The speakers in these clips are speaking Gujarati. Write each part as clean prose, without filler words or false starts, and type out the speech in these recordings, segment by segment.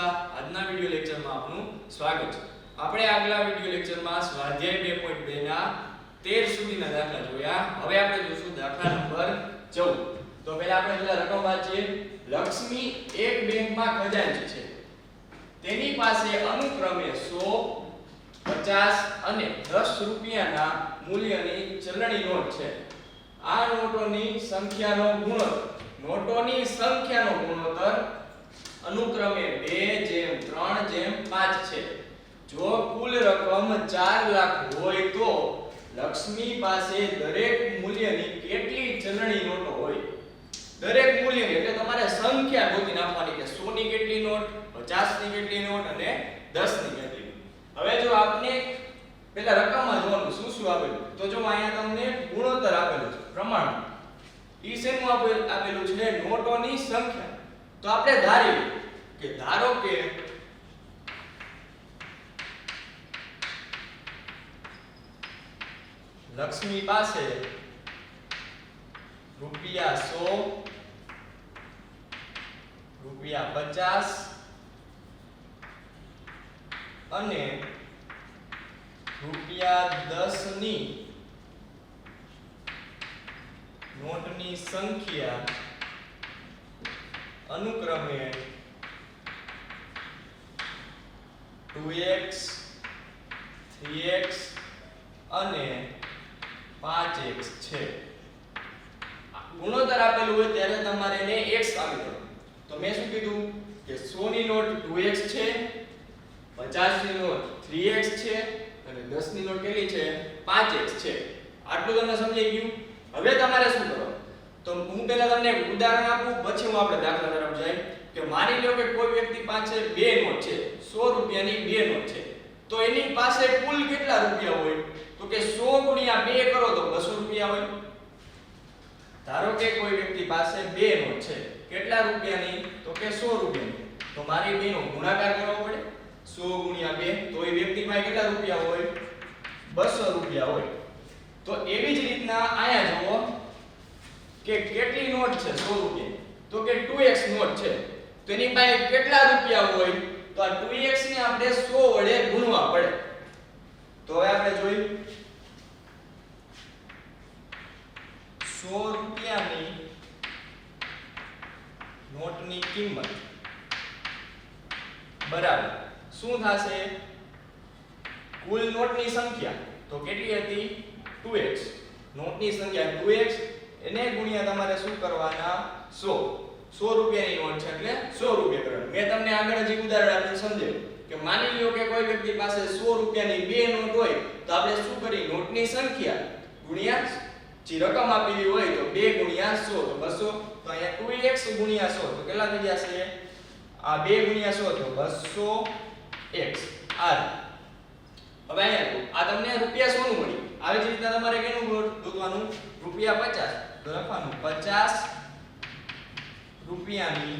આજના વિડિયો લેક્ચરમાં આપનું સ્વાગત છે। આપણે આગલા વિડિયો લેક્ચરમાં સ્વાધ્યાય 2.2 ના 13 સુધીના દાખલા જોયા। હવે આપણે જોશું દાખલા નંબર 14। તો પહેલા આપણે રકમ વાંચીએ। લક્ષ્મી એક બેંકમાં ખજાનચી છે। તેની પાસે અનુક્રમે 100, 50 અને 10 રૂપિયાના મૂલ્યની ચલણી નોટ છે। આ નોટોની સંખ્યાનો ગુણોત્તર अनुक्रमे 2:3:5 છે। જો કુલ રકમ 4 લાખ હોય તો લક્ષ્મી પાસે દરેક મૂલ્યની કેટલી ચલણી નોટો હોય? દરેક મૂલ્યની એટલે તમારે સંખ્યા ગોતી નાખવાની કે 100 ની કેટલી નોટ, 50 ની કેટલી નોટ અને 10 ની કેટલી। હવે જો આપને પહેલા રકમમાં જોવાનું શું શું આપેલું, તો જો અહીંયા તમને ગુણોત્તર આપેલું છે, પ્રમાણ ઈ શેનું આપેલું છે? નોટોની સંખ્યા। તો આપણે ધારી કે ધારો કે લક્ષ્મી પાસે રૂપિયા 100, રૂપિયા 50 અને રૂપિયા 10 ની નોટની સંખ્યા अनुक्रमे 2x, 3x અને 5x છે। ગુણોત્તર આપેલું હોય ત્યારે તમારે એને x આવી દેવાનું। તો મેં શું કીધું કે 100 ની નોટ 2x છે, 50 ની નોટ 3x છે અને 10 ની નોટ કેટલી છે? 5x છે। આટલું તમને સમજાઈ ગયું? હવે તમારે શું કરવાનું? તો હું પહેલા તમને એક ઉદાહરણ આપું, પછી હું આપણે દાખલા તરફ જઈએ કે માની લો કે કોઈ વ્યક્તિ પાસે બે નોટ છે, 100 રૂપિયાની બે નોટ છે। તો એની પાસે કુલ કેટલા રૂપિયા હોય? તો કે 100 ગુણ્યા 2 કરો તો 200 રૂપિયા હોય। ધારો કે કોઈ વ્યક્તિ પાસે બે નોટ છે, કેટલા રૂપિયાની? તો કે 100 રૂપિયાની। તો મારી બેનો ગુણાકાર કરવો પડે, 100 ગુણ્યા 2, તો એ વ્યક્તિ પાસે કેટલા રૂપિયા હોય? 200 રૂપિયા હોય। તો એવી જ રીતના અહીંયા જુઓ કે કેટલી નોટ છે 100 રૂપિયા? તો કે 2x નોટ છે। તો એની પાસે કેટલા રૂપિયા હોય? તો આ 2x ને આપણે 100 વડે ગુણવા પડે। તો હવે આપણે જોઈએ 100 રૂપિયાની નોટની કિંમત બરાબર શું થશે? કુલ નોટની સંખ્યા તો કેટલી હતી? 2x। નોટની સંખ્યા 2x એને ગુણ્યા તમારે શું કરવાના? 100 રૂપિયાની નોટ છે એટલે 100 રૂપિયા કરવાના। મેં તમને આગળ જે ઉદાહરણ આપીને સમજાવ્યું કે માની લ્યો કે કોઈ વ્યક્તિ પાસે 100 રૂપિયાની બે નોટ હોય તો આપણે શું કરી? નોટની સંખ્યા ગુણ્યા જે રકમ આપેલી હોય તો 2 ગુણ્યા 100 તો 200। તો અહીંયા 2x ગુણ્યા 100 તો કેટલા થઈ જશે? આ 2 ગુણ્યા 100 તો 200x। હવે અહીંયા આ તમને રૂપિયા 100 નું મળી। આવી જ રીતના તમારે કેનું ગોતવાનું? રૂપિયા 50 તો લખવાનું 50 રૂપિયાની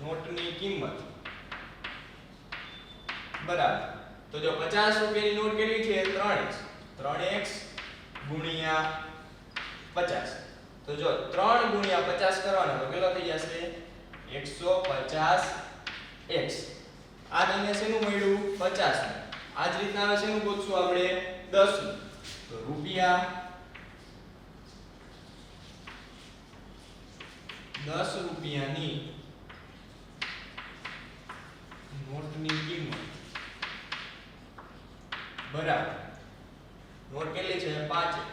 નોટની કિંમત બરાબર। તો જો 50 રૂપિયાની નોટ કેટલી છે? 3x ગુણ્યા 50। તો જો 3 ગુણ્યા 50 કરવાના તો કેટલો થઈ જશે? 150x। આ તમને શેનું મળ્યું? 50 નું। આ જ રીતના હવે શેનું ગોતશું આપણે? 10 નું। તો રૂપિયા 10 રૂપિયાની નોટની કિંમત બરાબર નોટ કેટલી છે? 5x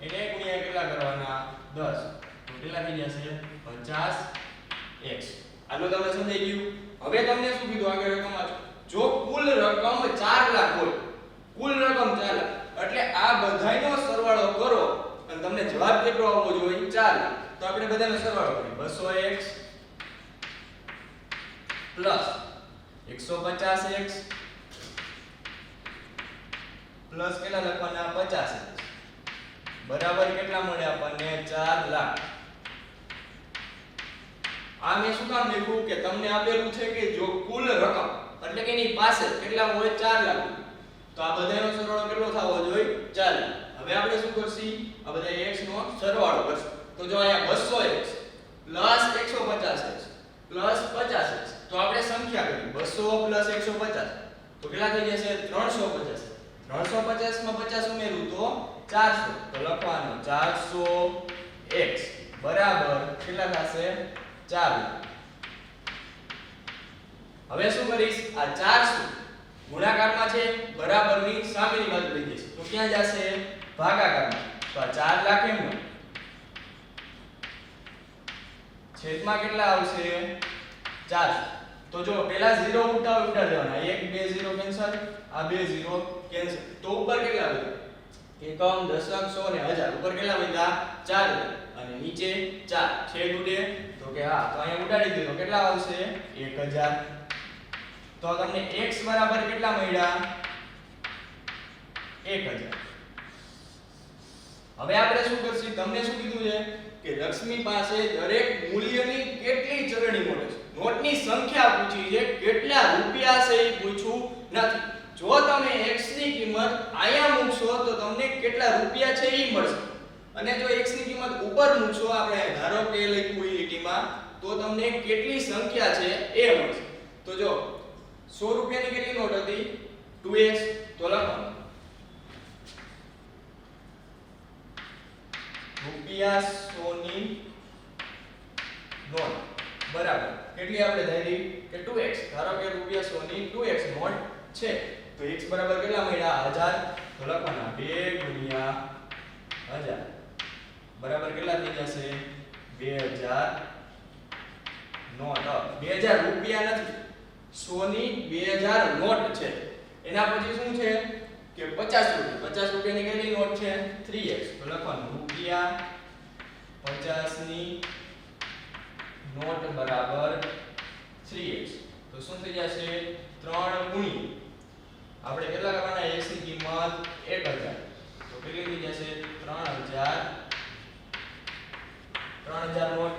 એને ગુણ્યા કેટલા કરવાના? 10 તો કેટલા થઈ જશે? 50x। આનું તમને સમજાઈ ગયું? હવે તમને શું કીધું આગળ રકમ વાંચો। જો કુલ રકમ 4 લાખ હોય, કુલ રકમ 4 લાખ એટલે આ બધાયનો સરવાળો કરો અને તમને જવાબ કેટલો આવવો જોઈએ? 4 લાખ। તો આપણે બધાનો સરવાળો કરીએ 200x પ્લસ 150x પ્લસ કેટલા લખવાના? 50x બરાબર કેટલા મળે આપણને? 4 લાખ। આ મેં શું કામ લખ્યું કે તમને આપેલું છે કે જો કુલ રકમ એટલે કે એની પાસે કેટલા હોય? 4 લાખ। તો આ બધાનો સરવાળો કેટલો થવો જોઈએ? 4 લાખ। હવે આપણે શું કરશી? આ બધા x નો સરવાળો કરશું। તો જો અહીંયા 200x + 150x + 50x તો આપણે સંખ્યા કરી 200 + 150 તો કેટલા થઈ જશે 350 350 માં 50 ઉમેરું તો 400 તો લખવાનું 400x બરાબર કેટલા થશે 4 હવે શું કરીશ આ 400 ગુણાકારમાં છે બરાબરની સામેની બાજુ લઈ જઈશ તો ક્યાં જશે ભાગાકારમાં તો આ 4 લાખ એમ છેદમાં કેટલા આવશે 400 તો જો પહેલા 0 ઉડાડી દેવાના 1 2 0 કેન્સલ આ 2 0 કેન્સલ તો ઉપર કેટલા વધ્યા એકમ દશક સો ને હજાર ઉપર કેટલા વધ્યા 4 અને નીચે 4 છેદ ઉડે તો કે હા તો અહીંયા ઉડાડી દીધો કેટલા આવશે 1000 તો તમને x બરાબર કેટલા મળ્યા 1000 હવે આપણે શું કરશું તમને શું કીધું છે કે લક્ષ્મી પાસે દરેક મૂલ્યની કેટલી ચલણી નોટ છે નોટની સંખ્યા પૂછી છે કેટલા રૂપિયા છે એ પૂછ્યું નથી જો તમે x ની કિંમત આયા મૂકશો તો તમને કેટલા રૂપિયા છે એ મળશે અને જો x ની કિંમત ઉપર મૂકશો આપણે ધારો કે લખ્યું એ લીટીમાં તો તમને કેટલી સંખ્યા છે એ મળશે તો જો 100 રૂપિયાની કેટલી નોટ હતી 2x તો લખો રૂપિયા 100 ની નોટ બરાબર કેટલી આપણે ધારી કે 2x ધારો કે રૂપિયા 100 ની 2x નોટ છે તો x બરાબર કેટલા મળ્યા 1000 તો લખવાના 2 ગુણ્યા 1000 બરાબર કેટલા થઈ જશે 2000 નોટ 2000 રૂપિયા નથી 100 ની 2000 નોટ છે એના પછી શું છે કે 50 રૂપિયાની કેટલી નોટ છે 3x તો લખવાનું રૂપિયા 50 ની નોટ બરાબર 3x તો શું થઈ જશે 3 ગુણી આપણે કેટલા કરવાના x ની કિંમત 1000 તો કેટલી થઈ જશે 3000 નોટ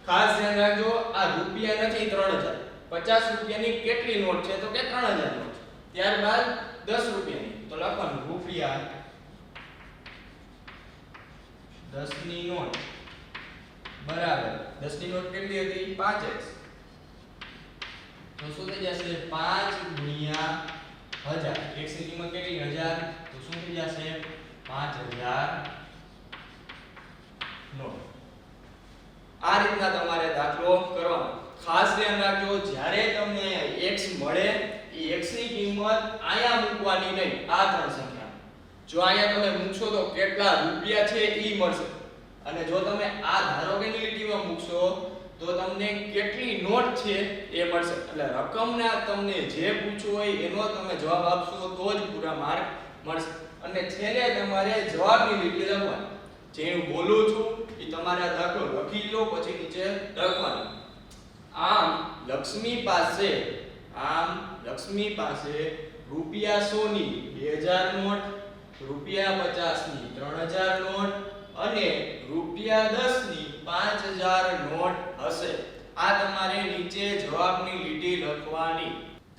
ખાસ ધ્યાન રાખજો આ રૂપિયા નથી 3000 50 રૂપિયાની કેટલી નોટ છે તો કે 3000 નોટ ત્યારબાદ 10 રૂપિયાની તો લખવાનું રૂપિયા 10 ની નોટ બરાબર 10 ની નોટ કેટલી હતી 5x તો શું થઈ જશે 5 ગુણ્યા 1000 x ની કિંમત કેટલી 1000 તો શું થઈ જશે 5000 નોટ આ રીતના તમારે દાખલો કરવાનો ખાસ ધ્યાન રાખજો જ્યારે તમને x મળે એ x ની કિંમત આયા મૂકવાની નહીં આ ત્રણ સંખ્યા જો આયા તમે મૂકશો તો કેટલા રૂપિયા છે ઈ મળશે અને જો તમે આ ધારો કે લીટીમાં મૂકશો તો તમને કેટલી નોટ છે એ મળશે એટલે રકમના તમને જે પૂછવું હોય એનો તમે જવાબ આપશો તો જ પૂરા માર્ક મળશે અને છેલ્લે તમારે જવાબની લીટી લખવાની જે હું બોલું છું એ તમારે આ દાખલો લખી લો પછી નીચે લખવાનું આમ લક્ષ્મી પાસે રૂપિયા 100 ની 2000 નોટ રૂપિયા 50 ની 3000 નોટ અને રૂપિયા 10 ની 5000 નોટ હશે આ તમારે નીચે જવાબની લીટી લખવાની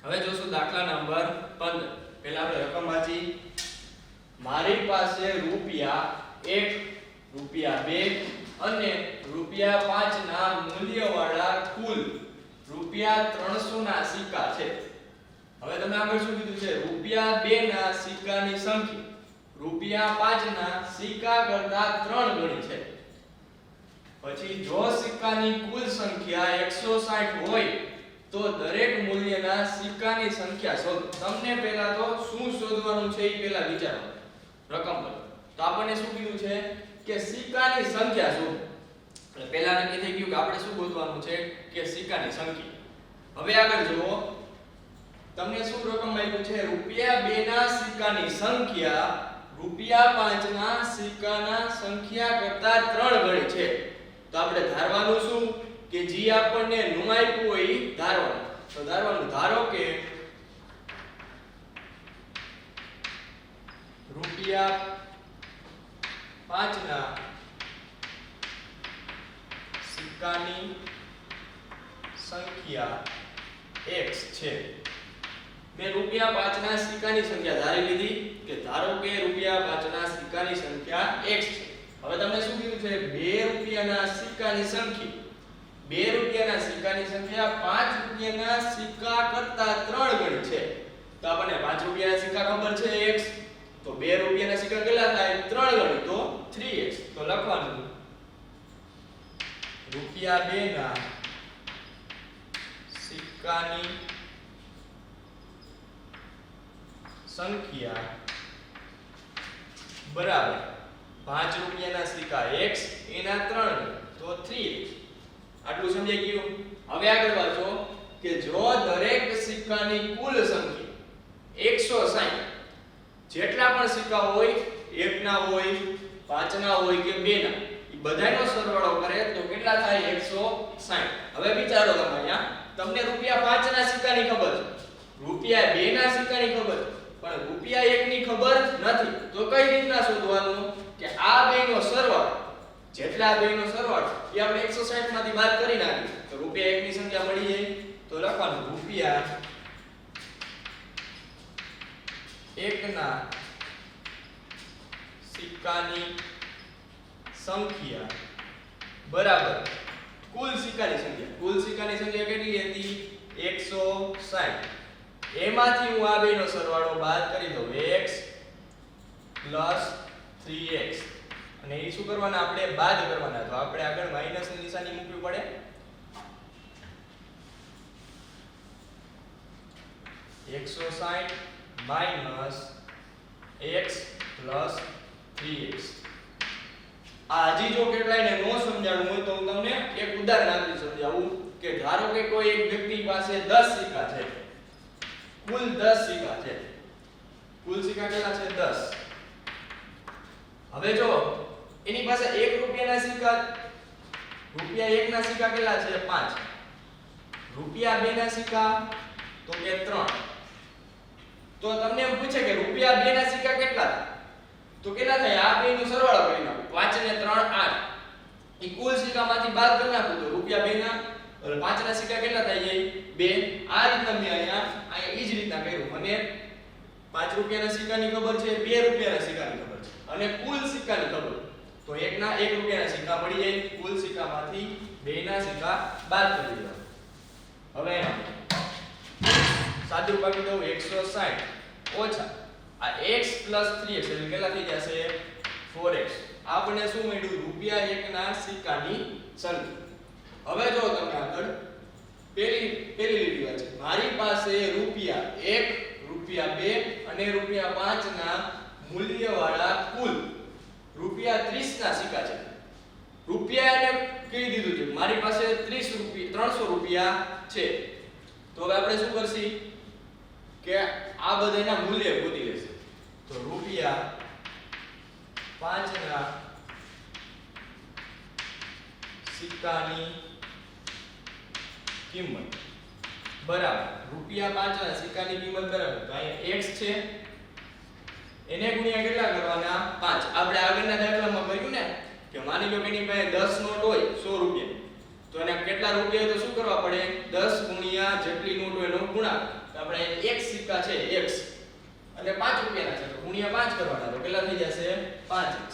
હવે જોશું દાખલા નંબર 15 પહેલા આપણે રકમ વાંચી મારી પાસે રૂપિયા 1 રૂપિયા 2 અને રૂપિયા 5 ના મૂલ્યવાળા કુલ રૂપિયા 300 ના સિક્કા છે હવે તમે આગળ શું કીધું છે રૂપિયા 2 ના સિક્કાની સંખ્યા રૂપિયા 5 ના સિક્કા કરતા 3 ગણી છે પછી જો સિક્કાની કુલ સંખ્યા 160 હોય તો દરેક મૂલ્યના સિક્કાની સંખ્યા શોધો તમને પહેલા તો શું શોધવાનું છે એ પહેલા વિચારો રકમ પર તો આપણને શું કીધું છે કે સિક્કાની સંખ્યા શોધો એટલે પહેલા નક્કી થઈ ગયું કે આપણે શું શોધવાનું છે કે સિક્કાની સંખ્યા હવે આગળ જુઓ તમને શું રકમ આપ્યું છે રૂપિયા 2 ના સિક્કાની સંખ્યા રૂપિયા 5 ના સિક્કાના સંખ્યા કરતા 3 ગણી છે તો આપણે ધારવાનું શું કે જે આપણને નું આપ્યું હોય ધારવાનું તો ધારવાનું ધારો કે રૂપિયા 5 ના સિક્કાની સંખ્યા x છે મેં રૂપિયા 5 ના સિક્કાની સંખ્યા ધારી લીધી કે ધારો કે રૂપિયા 5 ના સિક્કાની સંખ્યા x છે હવે તમને શું કીધું છે 2 રૂપિયાના સિક્કાની સંખ્યા 2 રૂપિયાના સિક્કાની સંખ્યા 5 રૂપિયાના સિક્કા કરતા 3 ગણી છે. તો આપણને 5 રૂપિયાના સિક્કા ખબર છે x, તો 2 રૂપિયાના સિક્કા કેટલા થાય 3 ગણી તો 3x. તો લખવાનું રૂપિયા 2 ના સિક્કાની સંખ્યા બરાબર 5 રૂપિયાના સિક્કા x એના 3 ગણી તો 3x. આટલું સમજાઈ ગયું. હવે આગળ વાંચો કે જો દરેક સિક્કાની કુલ સંખ્યા 160 જેટલા પણ સિક્કા હોય 1 ના હોય 5 ના હોય કે 2 ના એ બધાનો સરવાળો કરે તો કેટલા થાય 160. હવે વિચારો તમે અહીંયા તમને રૂપિયા 5 ના સિક્કાની ખબર છે, રૂપિયા 2 ના સિક્કાની ખબર છે, પણ રૂપિયા 1 ની ખબર નથી. તો કઈ રીતના શોધવાનું કે આ બેનો સરવાળો જેટલા બેનો સરવાળો એ આપણે 160 માંથી બાદ કરી નાખીએ તો રૂપિયા 1 ની સંખ્યા મળી જાય. તો લખવાનું રૂપિયા 1 ના સિક્કાની સંખ્યા બરાબર કુલ સિક્કાની સંખ્યા. કુલ સિક્કાની સંખ્યા કેટલી હતી 160. એમાંથી હું આ બેનો સરવાળો બાદ કરી દઉં x 3x અને એ શું કરવાના આપણે બાદ કરવાના. તો આપણે આગળ માઈનસ ની નિશાની મૂકવી પડે. -160 x 3x. આ હજી જો કેટલાયને નો સમજાણું હોય તો હું તમને એક ઉદાહરણ આપી સમજાવું કે ધારો કે કોઈ એક વ્યક્તિ પાસે 10 સિક્કા છે, કુલ 10 સિક્કા છે. કુલ સિક્કા કેટલા છે 10. હવે જો એની પાસે 1 રૂપિયાના સિક્કા રૂપિયા 1 ના સિક્કા કેટલા છે 5, રૂપિયા 2 ના સિક્કા તો કે 3. તો તમને એમ પૂછે કે રૂપિયા 2 ના સિક્કા કેટલા તો કેટલા થાય આ બેનો સરવાળો કરી નાખો 5 ને 3 8. એ કુલ સિક્કામાંથી બાદ કરી નાખો તો રૂપિયા 2 ના 5 ના સિક્કા કેટલા થાય 2. આ રીતના મેં અહીંયા ઈ જ રીતના કર્યું. મને 5 રૂપિયાના સિક્કાની ખબર છે, 2 રૂપિયાના સિક્કાની ખબર છે અને કુલ સિક્કાની ખબર. તો 1 ના 1 રૂપિયાના સિક્કા મળી જાય. કુલ સિક્કામાંથી 2 ના સિક્કા બાદ કરી દેવા. હવે સાદું બાકી દઉં 160 ઓછા આ x 3x એટલે કેટલા થઈ જશે 4x. આપણે શું મળ્યું રૂપિયા 1 ના સિક્કાની સંખ્યા. હવે જો તમે આગળ પેલી લીટી વાંચો. મારી પાસે રૂપિયા 1 રૂપિયા 2 અને રૂપિયા 5 ના મૂલ્યવાળા કુલ રૂપિયા 30 ના સિક્કા છે. રૂપિયાને કહી દીધું છે મારી પાસે 300 રૂપિયા છે. તો હવે આપણે શું કરશી કે આ બધાના મૂલ્ય ગોતી લેશે. તો રૂપિયા 5 ના સિક્કાની કિંમત બરાબર રૂપિયા 5 ના સિક્કાની કિંમત બરાબર તો અહીંયા x છે એને ગુણ્યા કેટલા કરવાના 5. આપણે આગળના દાખલામાં કર્યું ને કે માની લો કે એની પાસે 10 નોટ હોય 100 રૂપિયા તો એને કેટલા રૂપિયા હોય તો શું કરવા પડે 10 ગુણ્યા જેટલી નોટ હોય એનો ગુણાકાર. તો આપણે x સિક્કા છે x અને 5 રૂપિયાના છે તો ગુણ્યા 5 કરવાના તો કેટલા થઈ જશે 5x.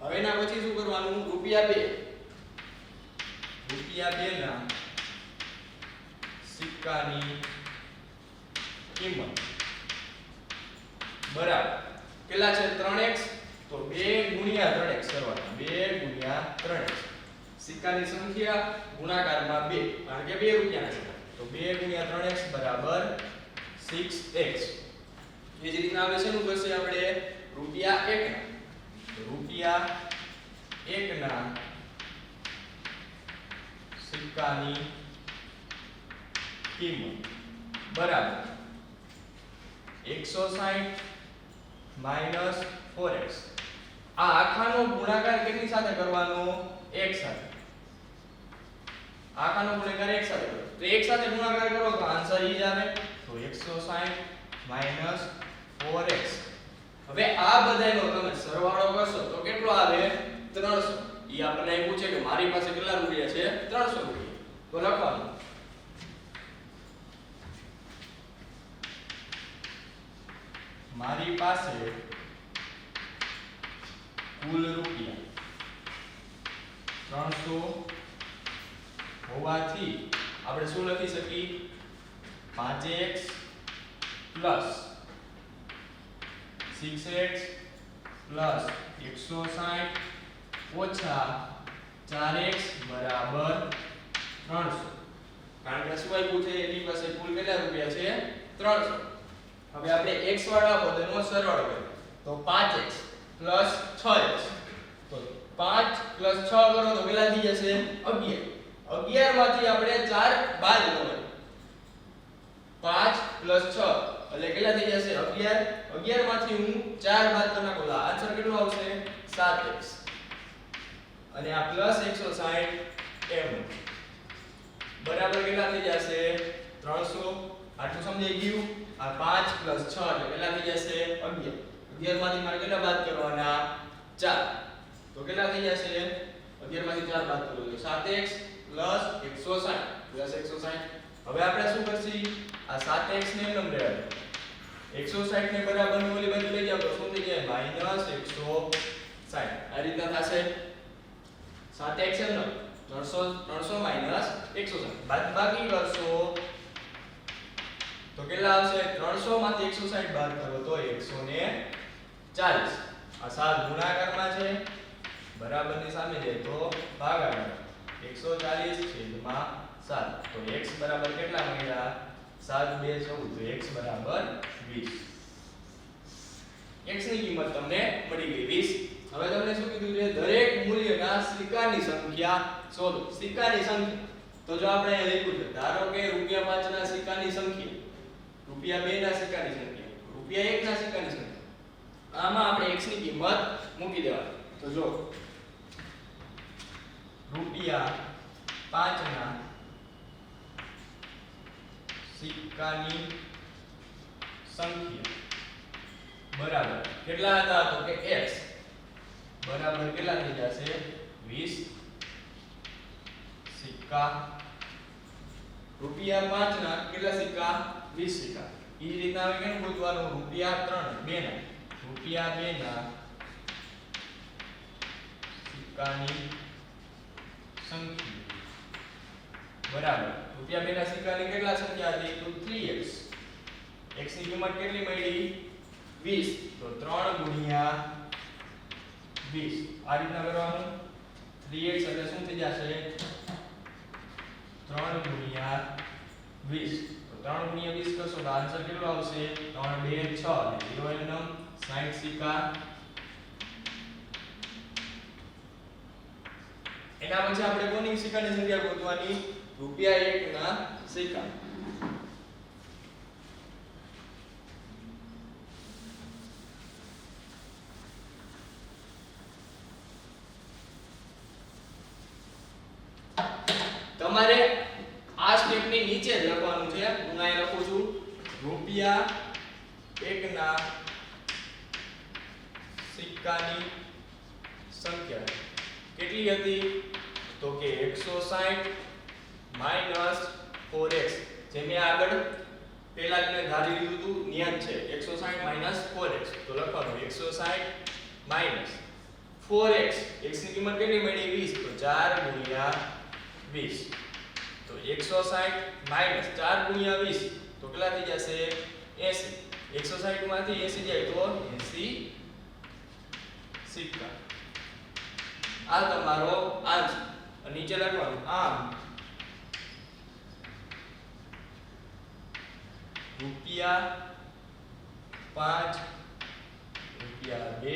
હવે એના પછી શું કરવાનું રૂપિયા 2 ના સિક્કાની કિંમત બરાબર કેટલા છે 3x તો 2 ગુણ્યા 3x કરવાના 2 ગુણ્યા 3x. સિક્કાની સંખ્યા ગુણાકારમાં 2 કારણ કે 2 રૂપિયાના છે તો 2 ગુણ્યા 3x બરાબર 6x. એ જ રીતના આવે છે નું કરશે આપણે રૂપિયા 1 ના સિક્કાની કિંમત બરાબર 160 4x. આ આખાનો ગુણાકાર કેટલી સાથે કરવાનો 1 સાથે. આખાનો ગુણાકાર 1 સાથે કરો તો 1 સાથે ગુણાકાર કરો તો આન્સર ઈ જ આવે તો 160 4x. હવે આ બધાયનો તમે સરવાળો કરશો તો કેટલો આવે 300. ઈ આપણને એમ પૂછે કે મારી પાસે કેટલા રૂપિયા છે 300 રૂપિયા. તો લખવાનું મારી પાસે કુલ રૂપિયા 300 હોવાથી આપણે શું લખી શકીએ 5x પ્લસ 6x પ્લસ 160 ઓછા 4x બરાબર 300 કારણ કે શું આપ્યું છે એની પાસે કુલ કેટલા રૂપિયા છે 300 હવે આપણે x વાળા પદનો સરળ કરીએ તો 5x પ્લસ 6x તો 5 પ્લસ 6 કરો તો કેટલા થઈ જશે 11 11 માંથી આપણે 4 બાદ કરો 5 પ્લસ 6 એટલે કેટલા થઈ જશે 11 11 માંથી હું 4 બાદ કરી નાખું તો આન્સર કેટલો આવશે 7x અને આ પ્લસ 160 એમ બરાબર કેટલા થઈ જશે 300 આટલું સમજાઈ ગયું આ 5 પ્લસ 6 એટલે કેટલા થઈ જશે 11 11 માંથી મારે કેટલા બાદ કરવાના 4 તો કેટલા થઈ જશે 11 માંથી 4 બાદ કરો તો 7x 160 હવે આપણે શું કરશી આ 7x ને એમ રહેવા 160 ને બરાબર ની ઓલી બાજુ લઈ જાવ તો શું થઈ જાય -160 આ રીતના થશે 7x એમ 300 160 બાકી કરશો તો કેટલા આવશે 300 માંથી 160 બાદ કરો તો 140 આ 7 ગુણાકારમાં છે બરાબરની સામે જાય તો ભાગાકાર 140 છેદમાં 7 તો x બરાબર કેટલા મળ્યા 7 2 14 તો x બરાબર 20 x ની કિંમત તમને મળી ગઈ 20 હવે તમને શું કીધું છે દરેક મૂલ્યના સિક્કાની સંખ્યા શોધો સિક્કાની સંખ્યા તો જો આપણે અહીં લખ્યું છે ધારો કે રૂપિયા 5 ના સિક્કાની સંખ્યા રૂપિયા 2 ના સિક્કાની સંખ્યા રૂપિયા 1 ના સિક્કાની સંખ્યા આમાં આપણે x ની કિંમત મૂકી દેવાની તો જો રૂપિયા 5 ના સિક્કાની સંખ્યા બરાબર કેટલા હતા તો કે x બરાબર કેટલા થઈ જશે 20 સિક્કા રૂપિયા 5 ના કેટલા સિક્કા 20 સિક્કા એ રીતના આવે કેમ ગોતવાનું રૂપિયા 2 ના સિક્કાની સંખ્યા બરાબર રૂપિયા 2 ના સિક્કાની કેટલા સંખ્યા હતી તો 3x x ની કિંમત કેટલી મળી 20 તો 3 ગુણ્યા 20 આ રીતના કરવાનું 3x એટલે શું થઈ જશે 3 ગુણ્યા 20 તો 3 ગુણ્યા 20 કરશો તો આન્સર કેટલો આવશે 3 2 6 અને 0 એમ 60 સિક્કા એના પછી આપણે કોની સિક્કાની સંખ્યા ગોતવાની રૂપિયા 1 ના સિક્કા તમારે આ સ્ટેપની નીચે જ લખવાનું છે હું અહીં લખું છું રૂપિયા 1 ના સિક્કાની સંખ્યા કેટલી હતી તો કે 160 4x જે મેં આગળ પહેલા જ મેં ધારી લીધું હતું નિયત છે 160 4x તો લખવાનું 160 4x x ની કિંમત કેટલી મળી 20 તો 4 ગુણ્યા 20 તો 160 4 ગુણ્યા 20 તો કેટલા થઈ જશે 80 160 માંથી 80 જાય તો 80 સિક્કા આ તમારો આન્સર નીચે લખવાનું આમ રૂપિયા 5 રૂપિયા 2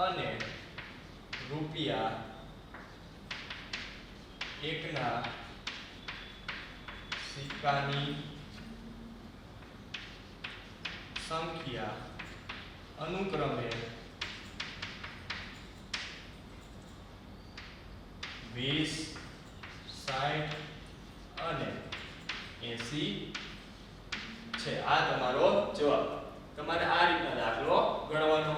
અને રૂપિયા 1 ના સિક્કાની સંખ્યા અનુક્રમે 20 60 અને 80 છે આ તમારો જવાબ તમારે આ રીતના દાખલો ગણવાનો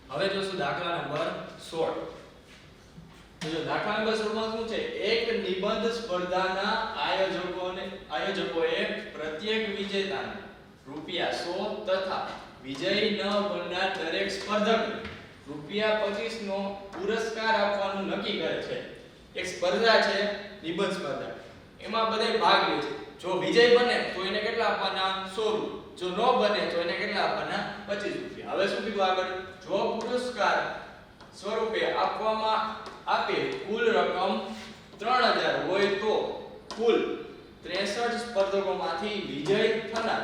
હવે જોશું દાખલા નંબર 16 તો જો દાખલા નંબર 16 માં શું છે એક નિબંધ સ્પર્ધાના આયોજકોએ પ્રત્યેક વિજેતાને રૂપિયા 100 તથા વિજયી ન બનનાર દરેક સ્પર્ધકને રૂપિયા 25 નો પુરસ્કાર આપવાનું નક્કી કરે છે એક સ્પર્ધા છે નિબંધ સ્પર્ધા એમાં બધાય ભાગ લે છે. જો વિજય બને તો એને કેટલા આપવાના 100 રૂપિયા, જો ન બને તો એને કેટલા આપવાના 25 રૂપિયા. હવે શું કીધું આગળ, જો પુરસ્કાર સ્વરૂપે આપવામાં આપે કુલ રકમ 3000 હોય તો કુલ 63 સ્પર્ધકોમાંથી વિજય થનાર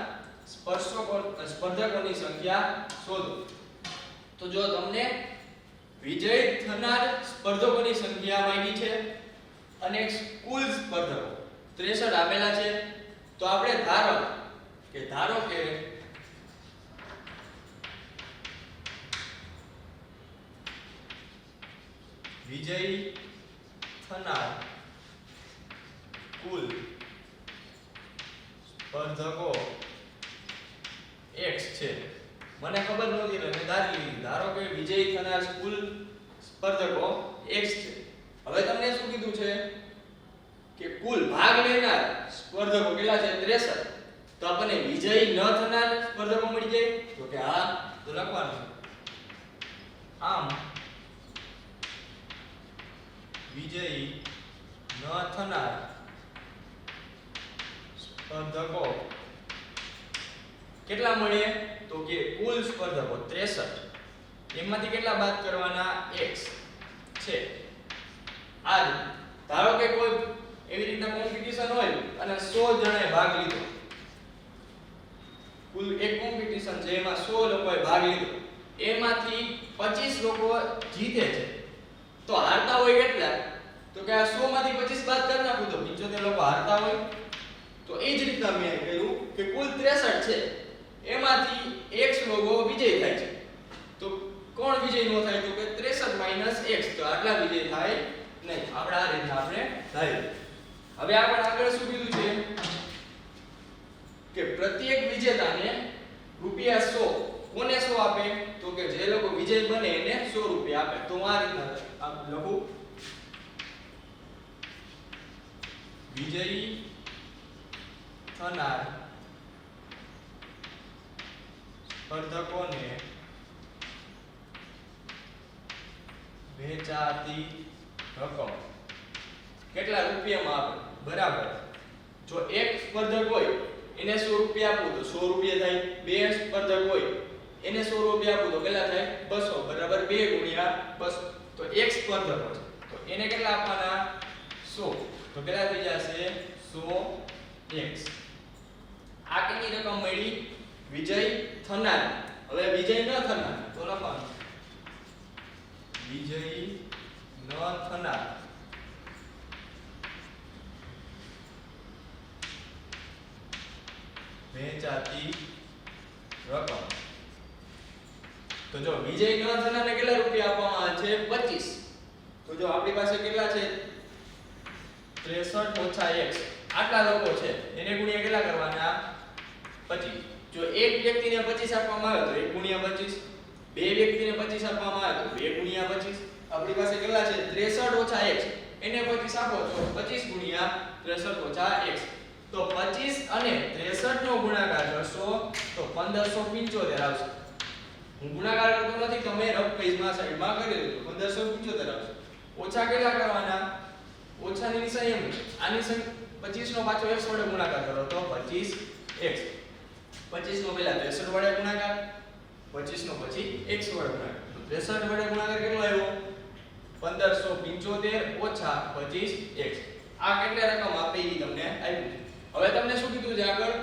સ્પર્ધકોની સંખ્યા શોધો. તો જો તમને વિજય થનાર સ્પર્ધકોની સંખ્યા માંગી છે અને કુલ સ્પર્ધકો 63 આપેલા છે, તો આપણે ધારો કે વિજય થનાર કુલ સ્પર્ધકો x છે. મને ખબર નહોતી એટલે મેં ધારી લીધી. ધારો કે વિજય થનાર કુલ સ્પર્ધકો x છે. હવે તમને શું કીધું છે કે કુલ ભાગ લેનાર સ્પર્ધકો કેટલા છે 63. તો આપણને વિજય ન થનાર સ્પર્ધકો મળી જાય તો કે હા, તો લખવાનું આમ વિજય ન થનાર સ્પર્ધકો કેટલા મળે તો કે કુલ સ્પર્ધકો 63, એમાંથી કેટલા બાદ કરવાના x છે. આ ધારો કે કોઈ એવી રીતના કોમ્પિટિશન હોય અને 100 જણાએ ભાગ લીધો, કુલ એક કોમ્પિટિશન છે એમાં 100 લોકોએ ભાગ લીધો, એમાંથી 25 લોકો જીતે છે, તો હારતા હોય કેટલા, તો કે આ 100 માંથી 25 બાદ કરી નાખું તો 75 લોકો હારતા હોય. તો એ જ રીતના મેં કહ્યું કે કુલ 63 છે, એમાંથી x લોકો વિજય થાય છે, તો કોણ વિજય નો થાય તો કે 63 - x, તો આટલા વિજય થાય નહીં. આપણે આ રીતના આપણે ધારી. હવે આગળ શું કીધું છે કે પ્રત્યેક વિજેતાને રૂપિયા 100, કોને 100 આપે તો કે જે લોકો વિજય બને એને 100 રૂપિયા આપે. તો આ રીતના લખું વિજય થનાર સ્પર્ધકોને વેચાતી રકમ કેટલા રૂપિયામાં આપે, બરાબર. જો એક સ્પર્ધક હોય એને 100 રૂપિયા આપું તો 100 રૂપિયા થાય. બે સ્પર્ધક હોય એને 100 રૂપિયા આપું તો કેટલા થાય 200, બરાબર. 2 × 200. તો એક સ્પર્ધક છે તો એને કેટલા આપવાના 100, તો કેટલા થઈ જશે 100x. આ કેટલી રકમ મળી વિજય થનાર. હવે વિજય ન થનાર તો લખવાનું વિજય ન થનાર વેચાતી રકમ. તો જો વિજય ન થનારને કેટલા રૂપિયા આપવામાં આવે છે 25. તો જો આપણી પાસે કેટલા છે 63 - x, આટલા લોકો છે એને ગુણ્યા કેટલા કરવાના 25. જો એક વ્યક્તિને 25 આપવામાં આવે તો 1 × 25, બે વ્યક્તિને 25 આપવામાં આવે તો 2 × 25. આપણી પાસે કેટલા છે 63 - x, એને 25 આપો તો 25 × 63 - x. તો 25 અને 63 નો ગુણાકાર કરશો તો 1575 આવશે. હું ગુણાકાર કરતો નથી, તમે રફ પેજમાં સાઈડમાં કરી દેજો. 1575 આવશે. ઓછા કેટલા કરવાના, ઓછાની નિશાની એમ, આની સંખ્યા 25 નો પાછો x વડે ગુણાકાર કરો તો 25x. 25 નો પહેલા 63 વડે ગુણાકાર, 25 નો પછી x વડે ગુણાકાર. તો 63 વડે ગુણાકાર કેટલો આવ્યો 1575 ઓછા 25x. આ કેટલી રકમ આપે ઈ તમને આપ્યું છે. હવે તમને શું કીધું છે આગળ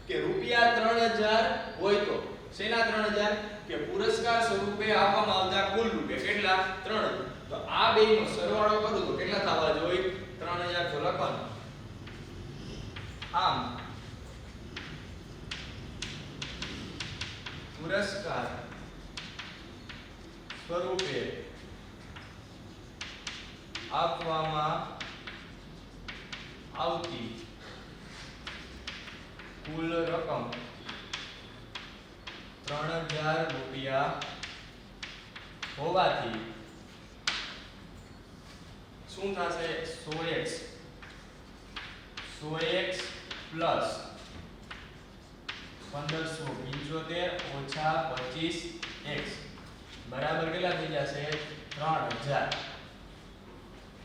કે રૂપિયા 3000 હોય તો શેના 3000 કે પુરસ્કાર સ્વરૂપે આપવામાં આવતા કુલ રૂપિયા કેટલા 3000. તો આ બેયનો સરવાળો કરું તો કેટલા થવા જોઈએ 3000. તો લખવાનું આમ પુરસ્કાર સ્વરૂપે આપવામાં આવતી કુલ રકમ 3000 રૂપિયા હોવાથી શું થશે 100x પ્લસ 1575 ઓછા 25x બરાબર કેટલા થઈ જશે 3000.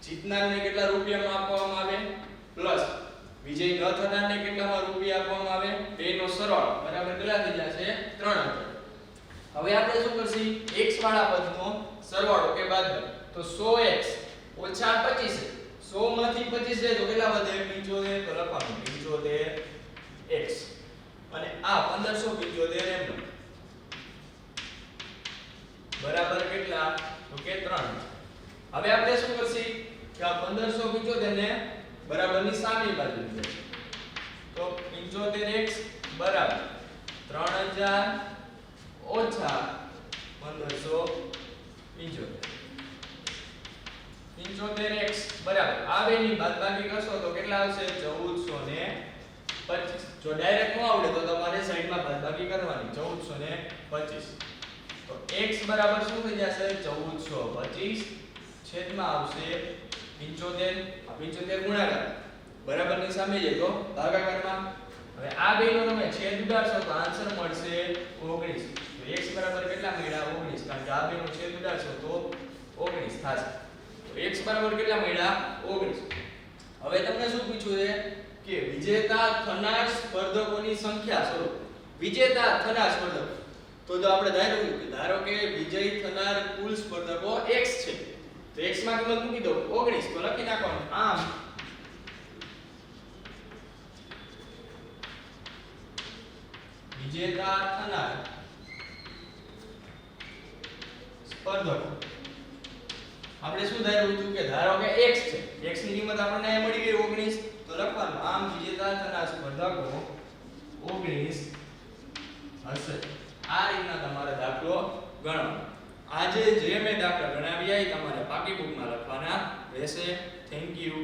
જીતનારને કેટલા રૂપિયામાં આપવામાં આવે પ્લસ વિજય ન થનારને કેટલામાં રૂપિયા આપવામાં આવે? 2 નો સરવાળો બરાબર કેટલા થઈ જશે? 3000. હવે આપણે શું કરશી? x વાળા પદનો સરવાળો કે બાદબાકી. તો 100x ઓછા 25. 100 માંથી 25 જાય તો કેટલા વધે? 75. તો લખવાનું 75x અને આ 1575 એમ બરાબર કેટલા? તો કે 3. હવે આપણે શું કરશી કે આ 1575 ને બરાબરની સામી બાજુ લઈએ. તો 75x બરાબર 3000 ઓછા 1575. 75x બરાબર આ બેની બાદબાકી કરશો તો કેટલા આવશે? 1425. જો ડાયરેક્ટ ન આવડે તો તમારે સાઈડમાં બાદબાકી કરવાની 1425. તો x બરાબર શું થઈ જશે? 1425 છેદમાં આવશે 75. આ 75 ગુણાકાર બરાબરની સામે જાય તો ભાગાકારમાં. હવે આ બેનો તમે છેદ ઉડાડશો તો આન્સર મળશે 19. તો x બરાબર કેટલા મળ્યા? 19. કારણ કે આ બેનો છેદ ઉડાડશો તો 19 થશે. તો x બરાબર કેટલા મળ્યા? 19. હવે તમને શું પૂછ્યું છે કે વિજેતા થનાર સ્પર્ધકોની સંખ્યા શોધો. વિજેતા થનાર સ્પર્ધકો. તો જો આપણે ધારો કે વિજય થનાર કુલ સ્પર્ધકો x છે. તો x માં કિંમત મૂકી દો 19. તો લખી નાખવાનું આમ વિજેતા થનાર સ્પર્ધકો. આપણે શું ધાર્યું હતું કે ધારો કે x છે. x ની કિંમત આપણને અહીં મળી ગઈ 19. તો લખવાનું આમ વિજેતા થનાર સ્પર્ધકો 19 હશે. આ રીતના તમારે દાખલો ગણવાનો. આજે જે મેં દાખલા ગણાવ્યા એ તમારે પાકી બુકમાં લખવાના રહેશે. Thank you.